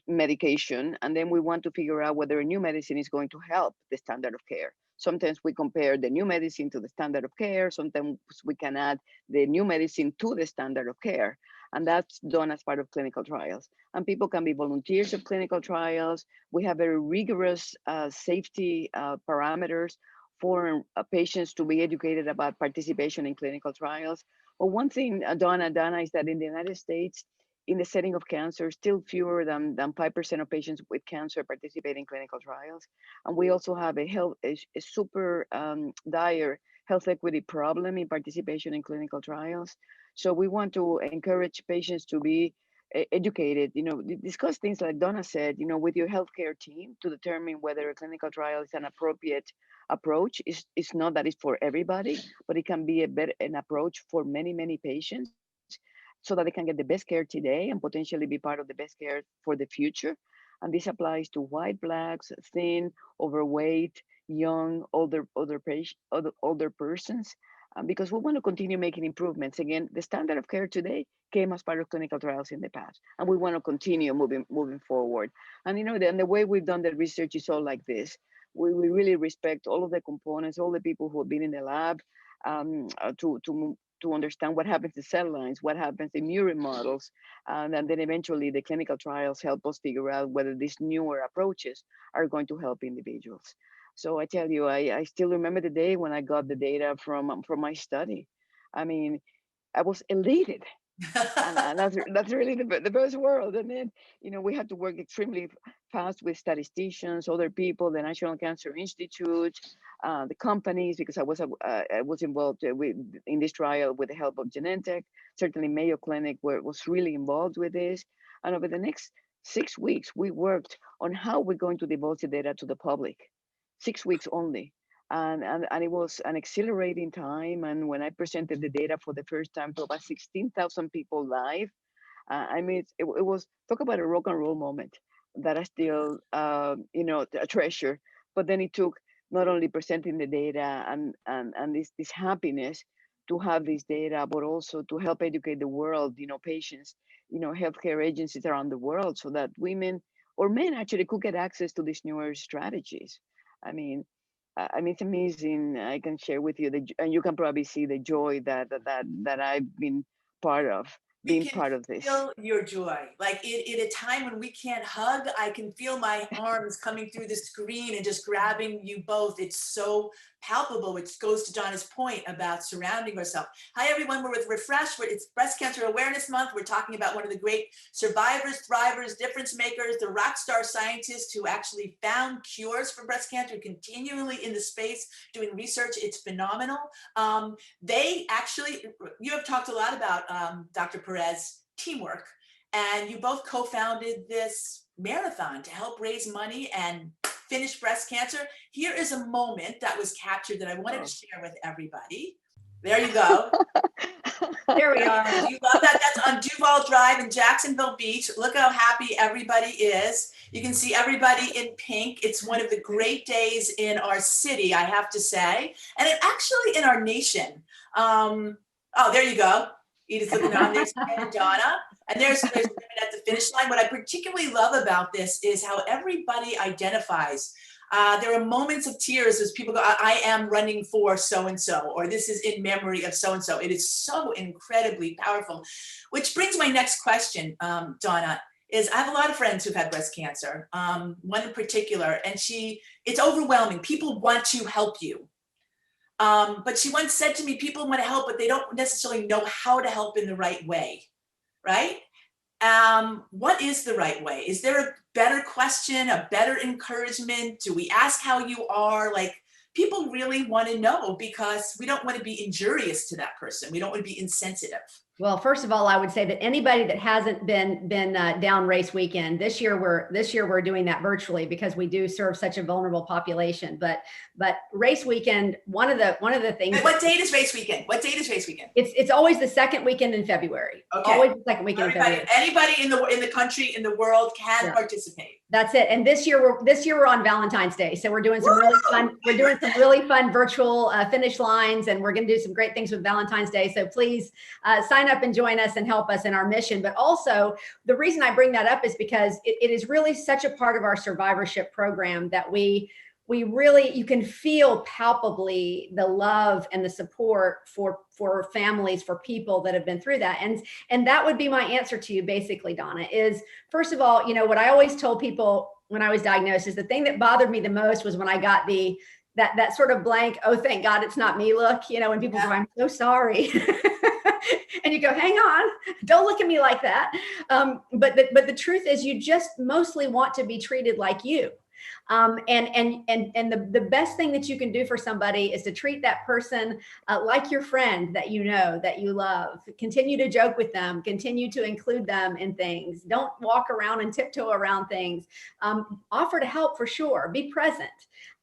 medication, and then we want to figure out whether a new medicine is going to help the standard of care. Sometimes we compare the new medicine to the standard of care. Sometimes we can add the new medicine to the standard of care. And that's done as part of clinical trials. And people can be volunteers of clinical trials. We have very rigorous safety parameters for patients to be educated about participation in clinical trials. But one thing, Donna, is that in the United States, in the setting of cancer, still fewer than 5% of patients with cancer participate in clinical trials. And we also have a super dire health equity problem in participation in clinical trials. So we want to encourage patients to be educated, discuss things like Donna said, with your healthcare team to determine whether a clinical trial is an appropriate approach. It's not that it's for everybody, but it can be an approach for many, many patients, so that they can get the best care today and potentially be part of the best care for the future. And this applies to white, blacks, thin, overweight, young, older persons, because we want to continue making improvements. Again, the standard of care today came as part of clinical trials in the past, and we want to continue moving forward. And the way we've done the research is all like this. We really respect all of the components, all the people who have been in the lab, to understand what happens to cell lines, what happens in murine models, and then eventually the clinical trials help us figure out whether these newer approaches are going to help individuals. So I tell you, I still remember the day when I got the data from my study. I mean, I was elated, and that's really the best world. And then we had to work extremely fast with statisticians, other people, the National Cancer Institute, the companies, because I was involved in this trial with the help of Genentech. Certainly Mayo Clinic was really involved with this. And over the next 6 weeks, we worked on how we're going to divulge the data to the public. 6 weeks only. And it was an exhilarating time. And when I presented the data for the first time to about 16,000 people live, I mean, it was, talk about a rock and roll moment that I still, treasure. But then it took not only presenting the data and this happiness to have this data, but also to help educate the world, patients, healthcare agencies around the world, so that women or men actually could get access to these newer strategies. I mean, it's amazing. I can share with you and you can probably see the joy that I've been part of, We being can part of this. feel your joy. Like in a time when we can't hug, I can feel my arms coming through the screen and just grabbing you both. It's so palpable, which goes to Donna's point about surrounding herself. Hi, everyone. We're with Refresh. It's Breast Cancer Awareness Month. We're talking about one of the great survivors, thrivers, difference makers, the rock star scientists who actually found cures for breast cancer, continually in the space doing research. It's phenomenal. They actually, you have talked a lot about Dr. Perez teamwork, and you both co-founded this marathon to help raise money and finish breast cancer. Here is a moment that was captured that I wanted to share with everybody. There you go. There we are. Do you love that? That's on Duval Drive in Jacksonville Beach. Look how happy everybody is. You can see everybody in pink. It's one of the great days in our city, I have to say, and it actually in our nation. Oh, there you go. Edith looking on. There's Ken and Donna. And there's women at the finish line. What I particularly love about this is how everybody identifies. There are moments of tears as people go, I am running for so-and-so, or this is in memory of so-and-so. It is so incredibly powerful. Which brings my next question, Donna, is I have a lot of friends who've had breast cancer, one in particular, and it's overwhelming. People want to help you. But she once said to me, people want to help, but they don't necessarily know how to help in the right way, right? What is the right way? Is there a better question, a better encouragement? Do we ask how you are? Like, people really want to know, because we don't want to be injurious to that person. We don't want to be insensitive. Well, first of all, I would say that anybody that hasn't been down race weekend this year, we're doing that virtually because we do serve such a vulnerable population. But race weekend, one of the things. And what date is race weekend? What date is race weekend? It's always the second weekend in February. Okay. Always the second weekend in February. Anybody in the country, in the world can participate. That's it. And this year we're on Valentine's Day, so we're doing some really fun. We're doing some really fun virtual finish lines, and we're going to do some great things with Valentine's Day. So please sign up and join us and help us in our mission. But also, the reason I bring that up is because it is really such a part of our survivorship program that we really, you can feel palpably the love and the support for families, for people that have been through that. And that would be my answer to you, basically, Donna, is first of all, what I always told people when I was diagnosed is the thing that bothered me the most was when I got that sort of blank, oh, thank God it's not me look, when people go, I'm so sorry. And you go, hang on, don't look at me like that. But the truth is you just mostly want to be treated like you. And the best thing that you can do for somebody is to treat that person like your friend that that you love. Continue to joke with them, continue to include them in things. Don't walk around and tiptoe around things. Offer to help for sure, be present.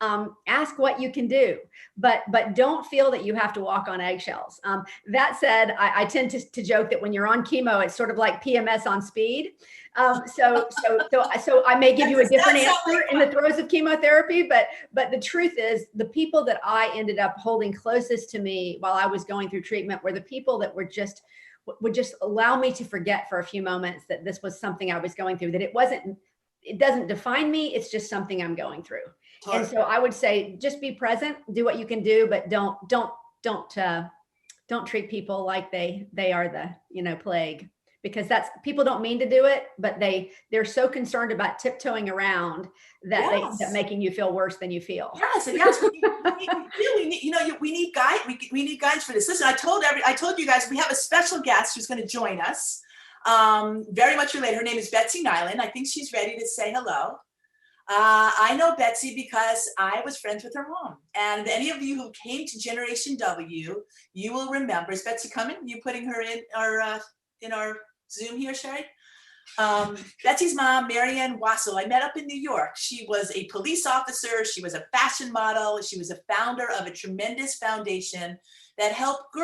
Ask what you can do, but don't feel that you have to walk on eggshells. That said, I tend to joke that when you're on chemo, it's sort of like PMS on speed. So I may give you a different answer in the throes of chemotherapy, but the truth is, the people that I ended up holding closest to me while I was going through treatment were the people that would just allow me to forget for a few moments that this was something I was going through, that it doesn't define me. It's just something I'm going through. Totally. And so I would say, just be present, do what you can do, but don't treat people like they are the, plague, because people don't mean to do it, but they're so concerned about tiptoeing around that that making you feel worse than you feel. Yes, we need guidance. We need guidance for this. Listen, I told you guys we have a special guest who's going to join us. Very much related. Her name is Betsy Nilan. I think she's ready to say hello. I know Betsy because I was friends with her mom. And any of you who came to Generation W, you will remember. Is Betsy coming? You putting her in our Zoom here, Sherry? Betsy's mom, Marianne Wassel, I met up in New York. She was a police officer. She was a fashion model. She was a founder of a tremendous foundation that helped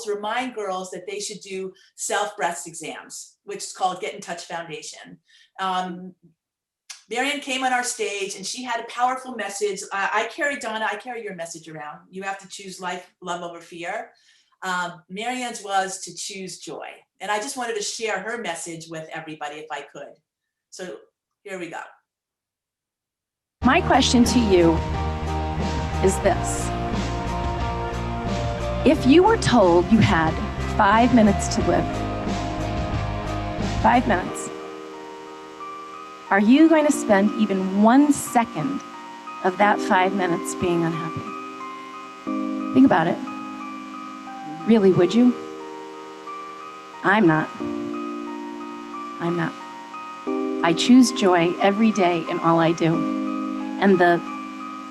remind girls that they should do self-breast exams, which is called Get in Touch Foundation. Marianne came on our stage and she had a powerful message. Donna, I carry your message around. You have to choose life, love over fear. Marianne's was to choose joy. And I just wanted to share her message with everybody if I could. So here we go. My question to you is this. If you were told you had 5 minutes to live, 5 minutes, are you going to spend even 1 second of that 5 minutes being unhappy? Think about it. Really, would you? I'm not. I choose joy every day in all I do. And the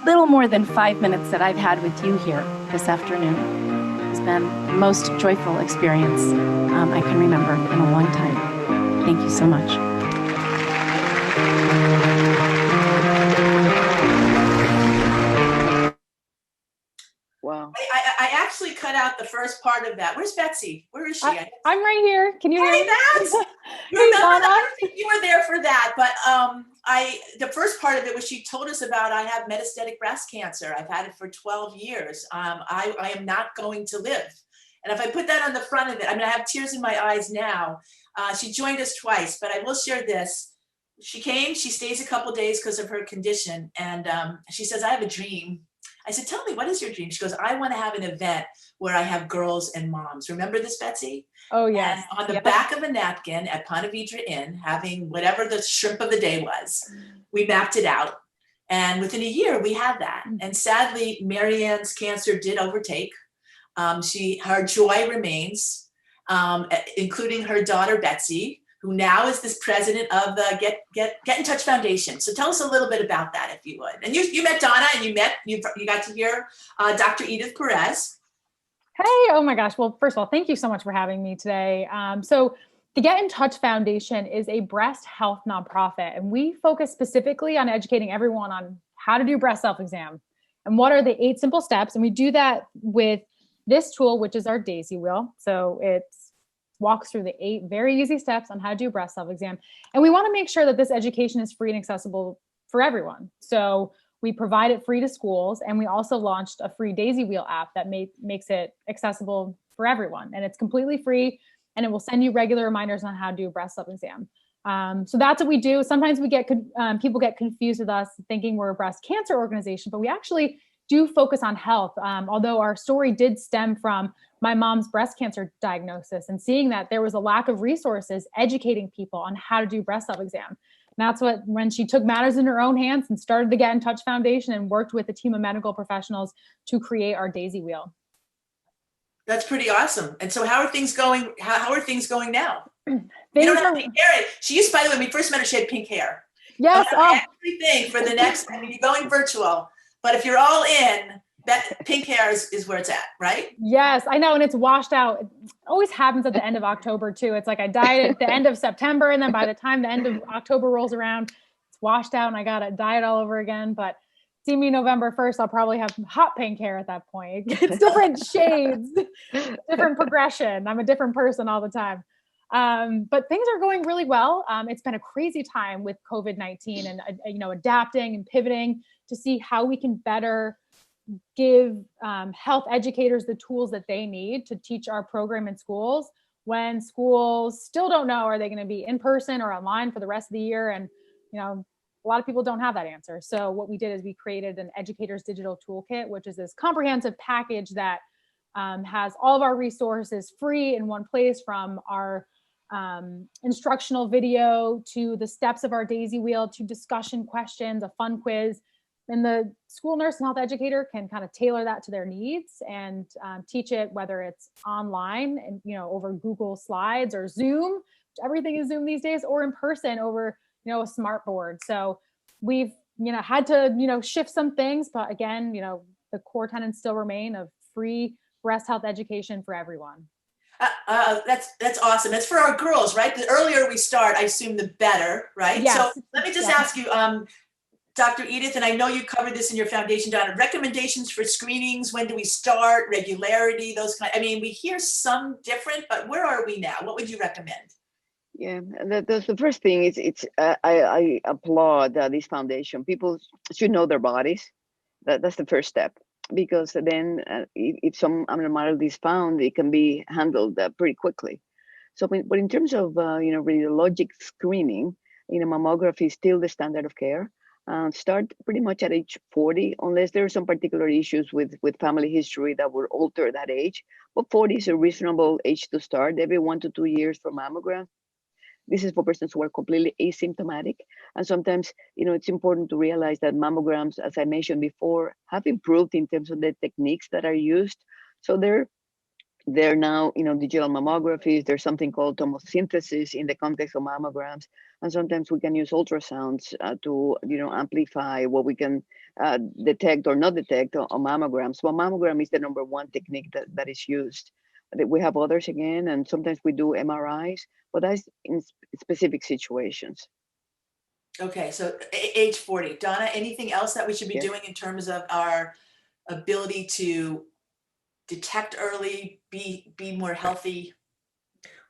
little more than 5 minutes that I've had with you here this afternoon has been the most joyful experience I can remember in a long time. Thank you so much. Wow. I actually cut out the first part of that. Where's Betsy? Where is she? I'm right here. Can you hear me? Betsy! Remember, I don't think you were there for that, but the first part of it was she told us about I have metastatic breast cancer. I've had it for 12 years. I am not going to live. And if I put that on the front of it, I have tears in my eyes now. She joined us twice, but I will share this. She came, she stays a couple days because of her condition. And she says, I have a dream. I said, tell me, what is your dream? She goes, I want to have an event where I have girls and moms. Remember this, Betsy? Oh, yes. And on the back of a napkin at Ponte Vedra Inn, having whatever the shrimp of the day was, we mapped it out. And within a year, we had that. And sadly, Marianne's cancer did overtake. Her joy remains, including her daughter, Betsy, who now is this president of the Get in Touch Foundation. So tell us a little bit about that, if you would. And you met Donna, and you got to hear Dr. Edith Perez. Hey, oh my gosh. Well, first of all, thank you so much for having me today. So the Get in Touch Foundation is a breast health nonprofit, and we focus specifically on educating everyone on how to do breast self-exam and what are the 8 simple steps. And we do that with this tool, which is our Daisy Wheel. So it walks through the 8 very easy steps on how to do breast self-exam. And we want to make sure that this education is free and accessible for everyone. So we provide it free to schools. And we also launched a free Daisy Wheel app that makes it accessible for everyone. And it's completely free. And it will send you regular reminders on how to do breast self-exam. So that's what we do. Sometimes we get people get confused with us thinking we're a breast cancer organization, but we actually do focus on health. Although our story did stem from my mom's breast cancer diagnosis and seeing that there was a lack of resources educating people on how to do breast self-exam. And that's when she took matters in her own hands and started the Get in Touch Foundation and worked with a team of medical professionals to create our Daisy Wheel. That's pretty awesome. And so how are things going? How are things going now? You Things don't have are, pink hair. She used, by the way, when we first met her, she had pink hair. yes. But I actually think for the next, you're going virtual, but if you're all in, that pink hair is where it's at, right? Yes, I know. And it's washed out. It always happens at the end of October too. It's like I dyed it at the end of September. And then by the time the end of October rolls around, it's washed out and I got to dye it all over again. But see me November 1st, I'll probably have hot pink hair at that point. It's different shades, different progression. I'm a different person all the time. But things are going really well. It's been a crazy time with COVID-19 and, adapting and pivoting to see how we can better give health educators the tools that they need to teach our program in schools when schools still don't know, are they going to be in person or online for the rest of the year? And, a lot of people don't have that answer. So what we did is we created an Educator's Digital Toolkit, which is this comprehensive package that has all of our resources free in one place, from our instructional video to the steps of our daisy wheel to discussion questions, a fun quiz. And the school nurse and health educator can kind of tailor that to their needs and teach it, whether it's online and, over Google Slides or Zoom, everything is Zoom these days, or in person over, a smart board. So we've, had to, shift some things, but again, the core tenets still remain of free breast health education for everyone. That's awesome. It's for our girls, right? The earlier we start, I assume the better, right? Yes. So let me just ask you, Dr. Edith, and I know you covered this in your foundation, Donna, recommendations for screenings. When do we start? Regularity, those kind. We hear some different, but where are we now? What would you recommend? Yeah, that's the first thing. I applaud this foundation. People should know their bodies. That's the first step, because then if some abnormality is found, it can be handled pretty quickly. So, but in terms of radiologic screening, mammography is still the standard of care. Start pretty much at age 40, unless there are some particular issues with family history that would alter that age. But 40 is a reasonable age to start, every 1 to 2 years for mammogram. This is for persons who are completely asymptomatic. And sometimes, it's important to realize that mammograms, as I mentioned before, have improved in terms of the techniques that are used. So they're now, digital mammographies. There's something called tomosynthesis in the context of mammograms. And sometimes we can use ultrasounds to, amplify what we can detect or not detect on mammograms. Well, mammogram is the number one technique that is used. We have others again, and sometimes we do MRIs, but that's in specific situations. Okay, so age 40. Donna, anything else that we should be doing in terms of our ability to detect early, be more healthy?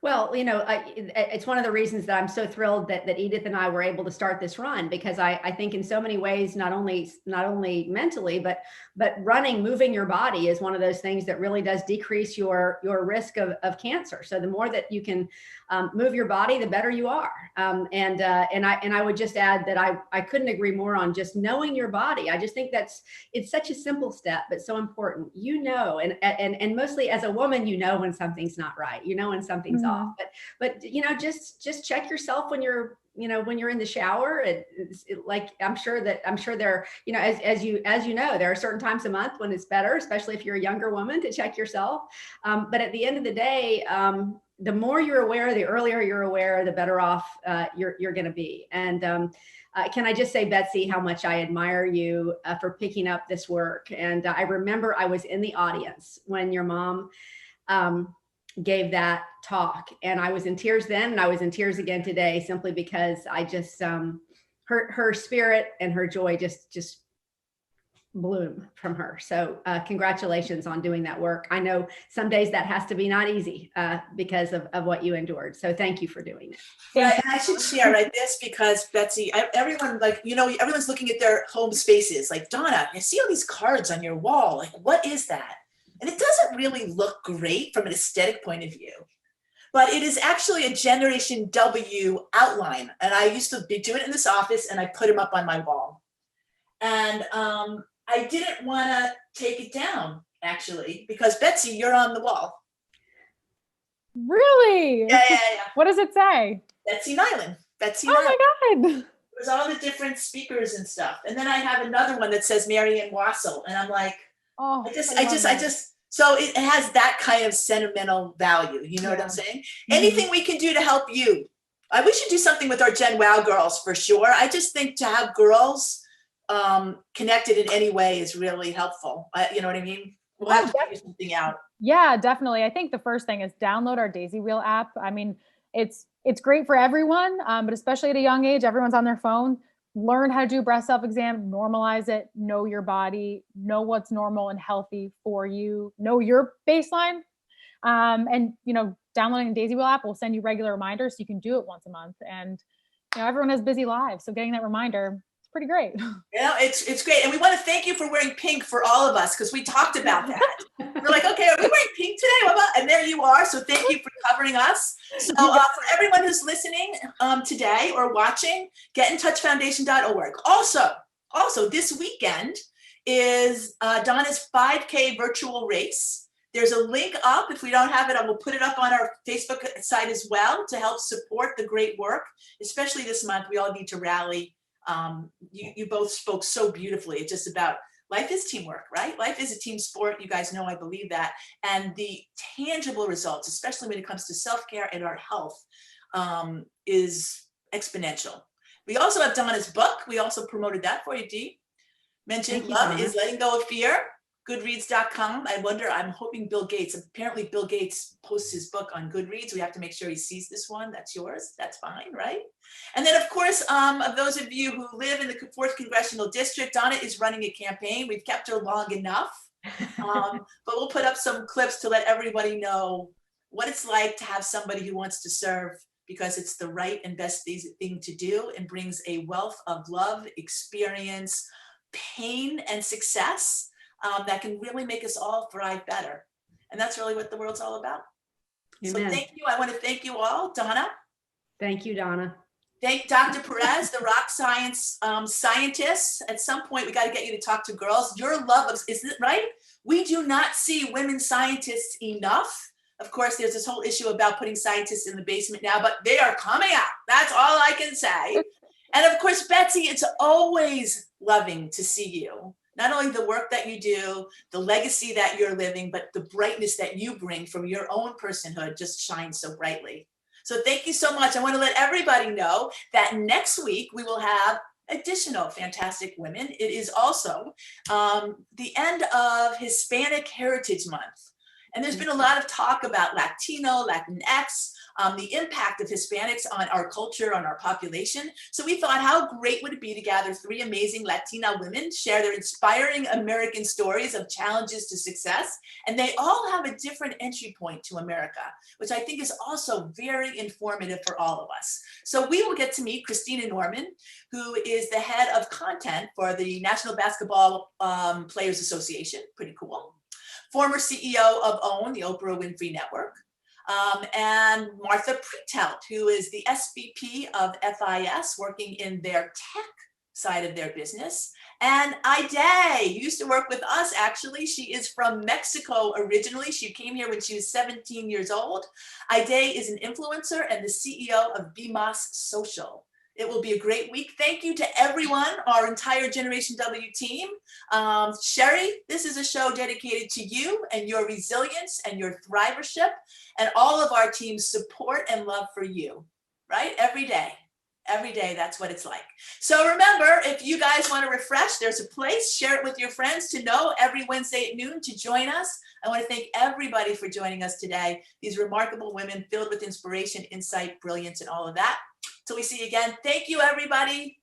Well, it's one of the reasons that I'm so thrilled that Edith and I were able to start this run, because I think in so many ways, not only mentally, but moving your body is one of those things that really does decrease your risk of cancer. So the more that you can move your body, the better you are. And I would just add that I couldn't agree more on just knowing your body. I just think it's such a simple step, but so important. And mostly as a woman, when something's not right, when something's off. But just check yourself when you're in the shower. Like I'm sure there, as you know, there are certain times a month when it's better, especially if you're a younger woman, to check yourself. But at the end of the day, the more you're aware, the earlier you're aware, the better off you're going to be. And can I just say, Betsy, how much I admire you for picking up this work. And I remember I was in the audience when your mom gave that talk, and I was in tears then, and I was in tears again today, simply because I just her spirit and her joy just bloom from her. So congratulations on doing that work. I know some days that has to be not easy because of what you endured. So thank you for doing it. Right, and I should share this because Betsy, everyone everyone's looking at their home spaces. Like, Donna, I see all these cards on your wall. Like, what is that? And it doesn't really look great from an aesthetic point of view, but it is actually a Generation W outline. And I used to be doing it in this office, and I put them up on my wall. And I didn't want to take it down, actually, because Betsy, you're on the wall. Really? Yeah. What does it say? Betsy Nilan. Betsy Nilan. Oh my God. There's all the different speakers and stuff. And then I have another one that says Marianne Wassel. And I'm like, I just, so it has that kind of sentimental value. You know what I'm saying? Mm-hmm. Anything we can do to help you. We should do something with our Gen Wow girls for sure. I just think to have girls connected in any way is really helpful. You know what I mean? We'll have to figure something out. Yeah, definitely. I think the first thing is download our Daisy Wheel app. I mean, it's great for everyone, but especially at a young age, everyone's on their phone. learn how to do breast self-exam, normalize it, know your body, know what's normal and healthy for you, know your baseline. And, downloading the Daisy Wheel app will send you regular reminders so you can do it once a month. And, everyone has busy lives. So getting that reminder, it's pretty great. Yeah, it's great. And we want to thank you for wearing pink for all of us, because we talked about that. We're like, okay, are we wearing pink today? And there you are. So thank you for covering us. So for everyone who's listening today or watching, getintouchfoundation.org. Also this weekend is Donna's 5K virtual race. There's a link up. If we don't have it, I will put it up on our Facebook site as well to help support the great work, especially this month. We all need to rally. You both spoke so beautifully. It's just about life is teamwork, right? Life is a team sport. You guys know I believe that. And the tangible results, especially when it comes to self-care and our health, is exponential. We also have Donna's book. We also promoted that for you, Dee. Mentioned Love is Letting Go of Fear. Goodreads.com. I'm hoping Bill Gates, apparently Bill Gates posts his book on Goodreads. We have to make sure he sees this one. That's yours. That's fine, right? And then of course, of those of you who live in the 4th Congressional District, Donna is running a campaign. We've kept her long enough, but we'll put up some clips to let everybody know what it's like to have somebody who wants to serve, because it's the right and best thing to do and brings a wealth of love, experience, pain, and success that can really make us all thrive better. And that's really what the world's all about. Amen. So thank you. I want to thank you all. Donna. Thank you, Donna. Thank Dr. Perez, the rock science scientist. At some point, we got to get you to talk to girls. Your love of, isn't it right? We do not see women scientists enough. Of course, there's this whole issue about putting scientists in the basement now, but they are coming out. That's all I can say. And of course, Betsy, it's always loving to see you. Not only the work that you do, the legacy that you're living, but the brightness that you bring from your own personhood just shines so brightly. So thank you so much. I want to let everybody know that next week we will have additional fantastic women. It is also the end of Hispanic Heritage Month. And there's been a lot of talk about Latino, Latinx, the impact of Hispanics on our culture, on our population. So we thought, how great would it be to gather 3 amazing Latina women, share their inspiring American stories of challenges to success. And they all have a different entry point to America, which I think is also very informative for all of us. So we will get to meet Christina Norman, who is the head of content for the National Basketball Players Association. Pretty cool. Former CEO of OWN, the Oprah Winfrey Network. And Martha Pretelt, who is the SVP of FIS, working in their tech side of their business. And Ida used to work with us, actually. She is from Mexico originally. She came here when she was 17 years old. Ida is an influencer and the CEO of BMOS Social. It will be a great week. Thank you to everyone, our entire Generation W team. Sherry, this is a show dedicated to you and your resilience and your thrivership and all of our team's support and love for you, right? Every day, that's what it's like. So remember, if you guys want to refresh, there's a place, share it with your friends to know every Wednesday at noon to join us. I want to thank everybody for joining us today. These remarkable women filled with inspiration, insight, brilliance, and all of that. Till we see you again. Thank you, everybody.